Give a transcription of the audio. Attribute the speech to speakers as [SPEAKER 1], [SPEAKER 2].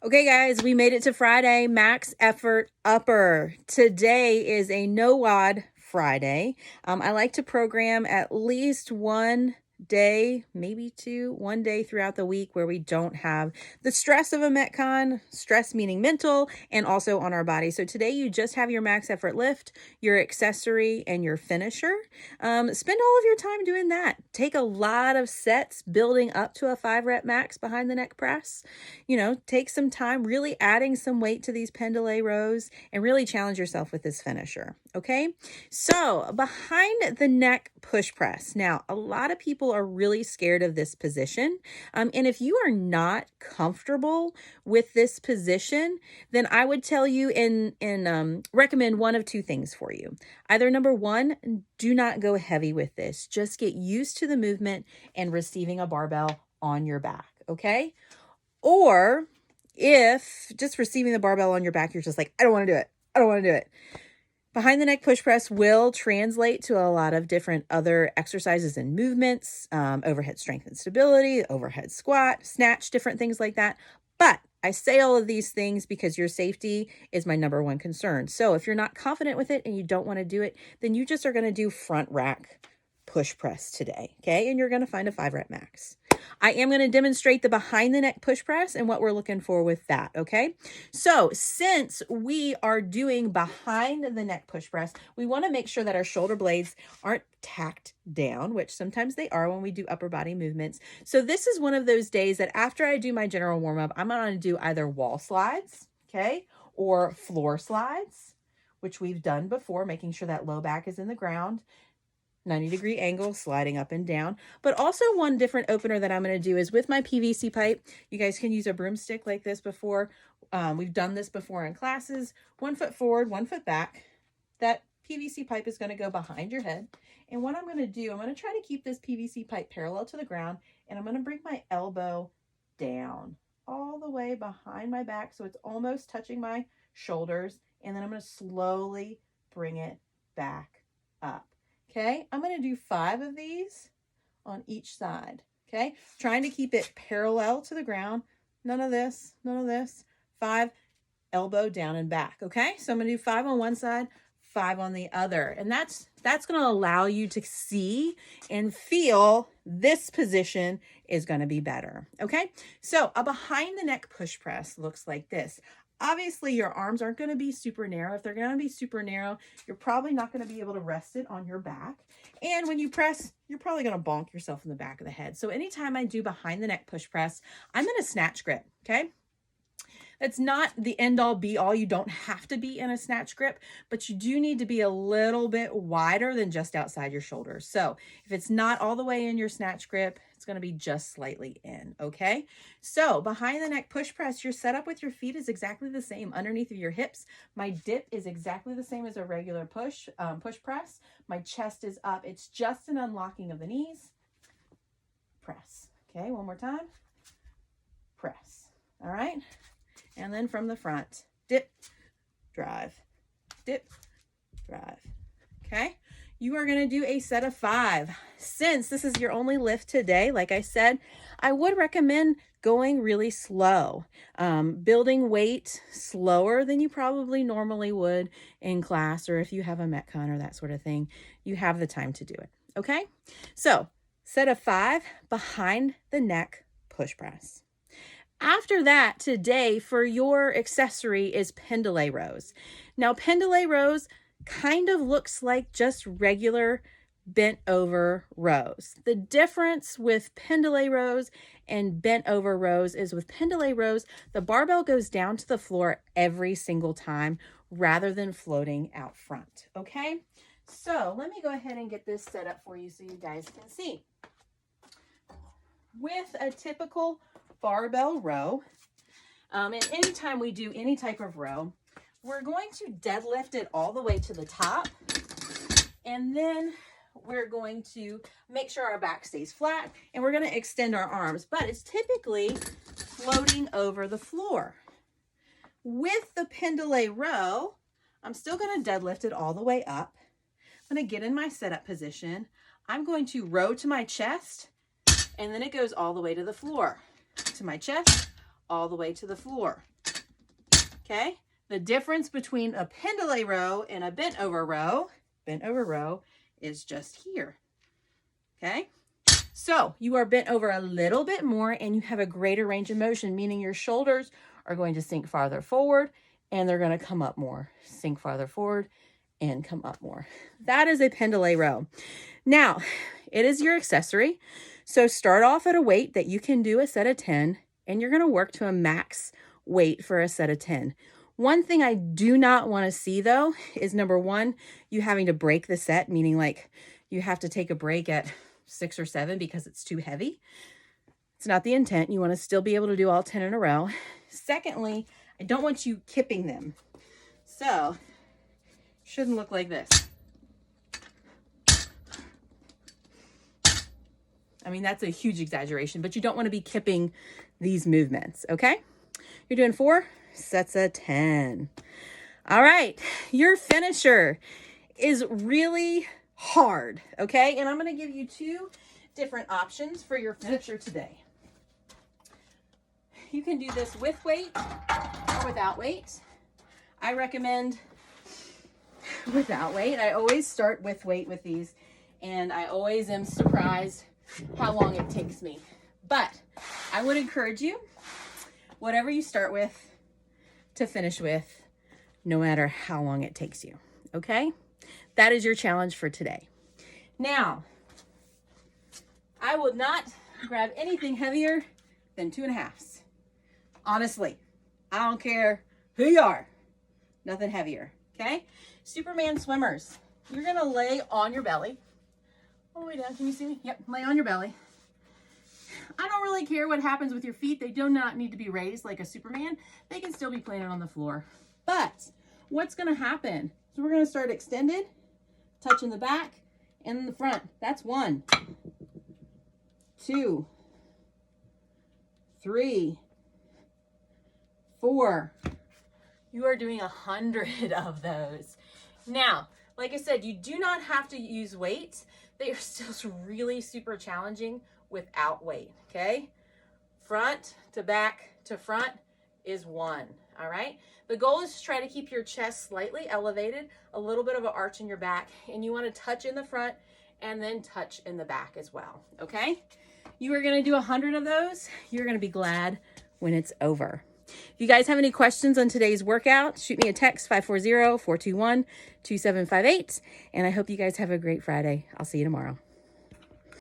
[SPEAKER 1] Okay, guys, we made it to Friday, max effort upper. Today is a no WOD Friday. I like to program at least one day, maybe two, one day throughout the week where we don't have the stress of a Metcon, stress meaning mental and also on our body. So today you just have your max effort lift, your accessory, and your finisher. Spend all of your time doing that. Take a lot of sets building up to a 5-rep max behind the neck press. Take some time really adding some weight to these pendulé rows and really challenge yourself with this finisher. Okay, so behind the neck push press. Now, a lot of people are really scared of this position. And if you are not comfortable with this position, then I would tell you and recommend one of two things for you. Either number one, do not go heavy with this. Just get used to the movement and receiving a barbell on your back. Okay. Or if just receiving the barbell on your back, you're just like, I don't want to do it. I don't want to do it. Behind the neck push press will translate to a lot of different other exercises and movements, overhead strength and stability, overhead squat, snatch, different things like that. But I say all of these things because your safety is my number one concern. So if you're not confident with it and you don't want to do it, then you just are going to do front rack push press today. Okay. And you're going to find a 5-rep max. I am going to demonstrate the behind the neck push press and what we're looking for with that. Okay. So since we are doing behind the neck push press, we want to make sure that our shoulder blades aren't tacked down, which sometimes they are when we do upper body movements. So this is one of those days that after I do my general warm up, I'm going to do either wall slides, okay, or floor slides, which we've done before, making sure that low back is in the ground. 90-degree angle, sliding up and down. But also one different opener that I'm going to do is with my PVC pipe. You guys can use a broomstick like this before. We've done this before in classes. 1 foot forward, 1 foot back. That PVC pipe is going to go behind your head. And what I'm going to do, I'm going to try to keep this PVC pipe parallel to the ground. And I'm going to bring my elbow down all the way behind my back so it's almost touching my shoulders. And then I'm going to slowly bring it back up. Okay, I'm going to do 5 of these on each side. Okay, trying to keep it parallel to the ground. None of this, none of this. 5, elbow down and back. Okay, so I'm going to do 5 on one side, 5 on the other. And that's going to allow you to see and feel this position is going to be better. Okay, so a behind the neck push press looks like this. Obviously, your arms aren't going to be super narrow. If they're going to be super narrow, you're probably not going to be able to rest it on your back. And when you press, you're probably going to bonk yourself in the back of the head. So anytime I do behind the neck push press, I'm in a snatch grip, okay? That's not the end all be all. You don't have to be in a snatch grip, but you do need to be a little bit wider than just outside your shoulders. So if it's not all the way in your snatch grip, it's going to be just slightly in. Okay. So behind the neck push press, your setup with your feet is exactly the same underneath of your hips. My dip is exactly the same as a regular push press. My chest is up. It's just an unlocking of the knees. Press. Okay. One more time. Press. All right. And then from the front, dip, drive, dip, drive. Okay. You are going to do a set of 5. Since this is your only lift today, like I said, I would recommend going really slow, building weight slower than you probably normally would in class, or if you have a Metcon or that sort of thing, you have the time to do it. Okay. So set of 5 behind the neck push press. After that, today for your accessory is pendulé rows. Now, pendulé rows kind of looks like just regular bent over rows. The difference with pendulé rows and bent over rows is with pendulé rows, the barbell goes down to the floor every single time rather than floating out front. Okay, so let me go ahead and get this set up for you so you guys can see. With a typical barbell row, and anytime we do any type of row, we're going to deadlift it all the way to the top, and then we're going to make sure our back stays flat, and we're going to extend our arms, but it's typically floating over the floor. With the pendulé row, I'm still going to deadlift it all the way up. I'm going to get in my setup position. I'm going to row to my chest, and then it goes all the way to the floor. To my chest, all the way to the floor. Okay? The difference between a pendulé row and a bent over row is just here. Okay? So you are bent over a little bit more and you have a greater range of motion, meaning your shoulders are going to sink farther forward and they're going to come up more. Sink farther forward and come up more. That is a pendulé row. Now, it is your accessory. So start off at a weight that you can do a set of 10, and you're going to work to a max weight for a set of 10. One thing I do not want to see though is number one, you having to break the set, meaning like you have to take a break at 6 or 7 because it's too heavy. It's not the intent. You want to still be able to do all 10 in a row. Secondly, I don't want you kipping them. So, shouldn't look like this. I mean, that's a huge exaggeration, but you don't want to be kipping these movements, okay? You're doing 4 sets of 10. All right, your finisher is really hard, okay? And I'm going to give you 2 different options for your finisher today. You can do this with weight or without weight. I recommend without weight. I always start with weight with these, and I always am surprised how long it takes me. But I would encourage you, whatever you start with to finish with, no matter how long it takes you, okay? That is your challenge for today. Now, I would not grab anything heavier than 2.5s. Honestly, I don't care who you are, nothing heavier, okay? Superman swimmers, you're gonna lay on your belly. All the way down, can you see me? Yep, lay on your belly. I don't really care what happens with your feet. They do not need to be raised like a Superman. They can still be planted on the floor. But what's gonna happen? So we're gonna start extended, touching the back and the front. That's 1, 2, 3, 4. You are doing 100 of those. Now, like I said, you do not have to use weights. They are still really super challenging without weight, okay? Front to back to front is 1, all right? The goal is to try to keep your chest slightly elevated, a little bit of an arch in your back, and you want to touch in the front and then touch in the back as well, okay? You are going to do 100 of those. You're going to be glad when it's over. If you guys have any questions on today's workout, shoot me a text, 540-421-2758. And I hope you guys have a great Friday. I'll see you tomorrow.